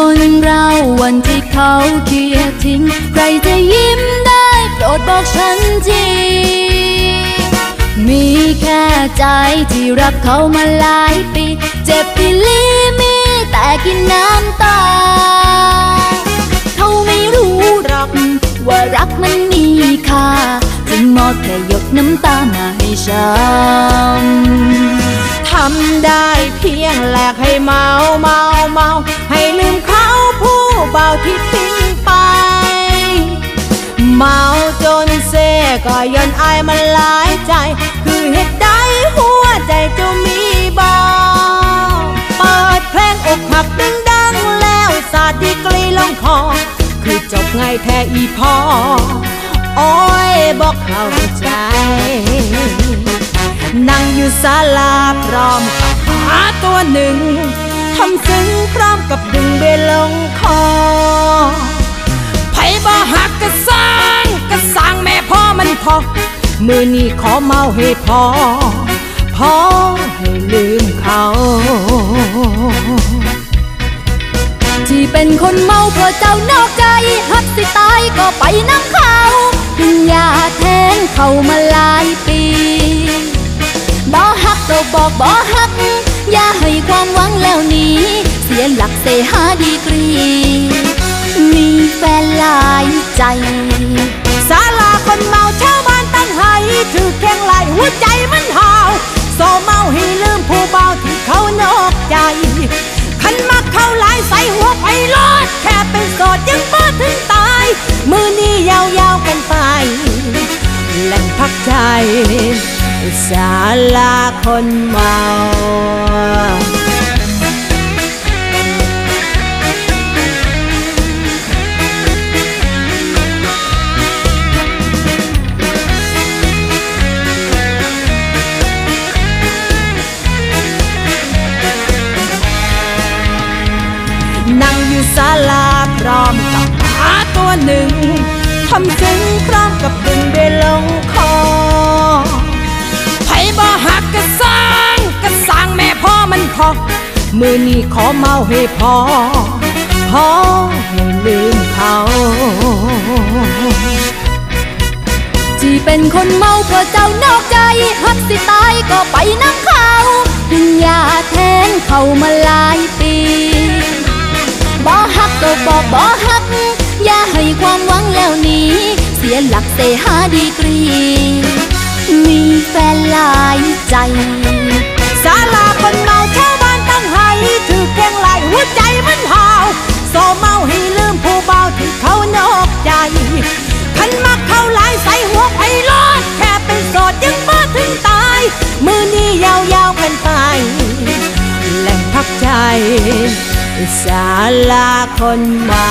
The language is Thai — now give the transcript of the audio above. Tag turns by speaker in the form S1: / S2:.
S1: คนเราวันที่เขาเกลียดทิ้งใครจะยิ้มได้โปรดบอกฉันทีมีแค่ใจที่รักเขามาหลายปีเจ็บอีหลีมีแต่กินน้ำตาเขาไม่รู้หรอกว่ารักมันมีค่าจึงมอบแค่หยดน้ำตามาให้ฉัน
S2: ทำได้เพียงแลกให้เมาให้ลืมเขาผู้เบาที่ทิ้งไปเมาจนเซ่ก็ย้อนอายมันหลายใจคือเหตุใดหัวใจเจ้ามีบอกเปิดเพลงอกหักดังๆแล้วสาดดีกรีลงคอคือจบไงแท้อีพอโอ้ยบอกเข้าใจนั่งอยู่ศาลาพร้อมกับหาตัวหนึ่งทำซึ้งพร้อมกับดึงเบลลงคอไผบ่หักกะสร้างแม่พ่อมันพอมือนี้ขอเมาให้พอให้ลืมเขา
S1: ที่เป็นคนเมาเพราะเจ้านอกใจหักสิตายก็ไปน้ำเขาดึงยาแทงเขามาหลายปีบ่ฮักก็บอกบ่ฮักอย่าให้ความหวังแล้วนี้เสียหลักเสหาดีกรีมีแฟนหลายใจ
S2: ศาลาคนเมาชาวบ้านตั้งให้ถือแข้งไหลหัวใจมันห่าวโซเมาให้ลืมผู้เบาที่เขานอกใจขันมักเขาหลายใส่หัวไปรอดแค่เป็นโสดยังบ่ถึงตายมือนี้ยาวๆกันไปแหล่งพักใจศาลาคนเมานั่งอยู่ศาลาพร้อมกับหมาตัวหนึ่งทำซึ้งพร้อมกับดึงเบลลงคอไผบ่หักกะสร้างแม่พ่อมันพอมือนี้ขอเมาให้พอให้ลืมเขา
S1: ที่เป็นคนเมาเพราะเจ้านอกใจหักสิตายก็ไปน้ำเขาดึงยาแทงเขามาหลายปีบ่ฮักก็บอกบ่ฮักอย่าให้ความหวังแล้วนี้เสียหลักเสหาดีกรีมีแฟนหลายใจ
S2: ศาลาคนเมาชาวบ้านตั้งให้ถือแข้งไหลหัวใจมันห่าวโซเมาให้ลืมผู้เบาที่เขานอกใจขันมักเขาหลายใส่หัวไปรอดแค่เป็นโสดยังบ่ถึงตายมือนี้ยาวๆกันไปแหล่งพักใจศาลาคนเมา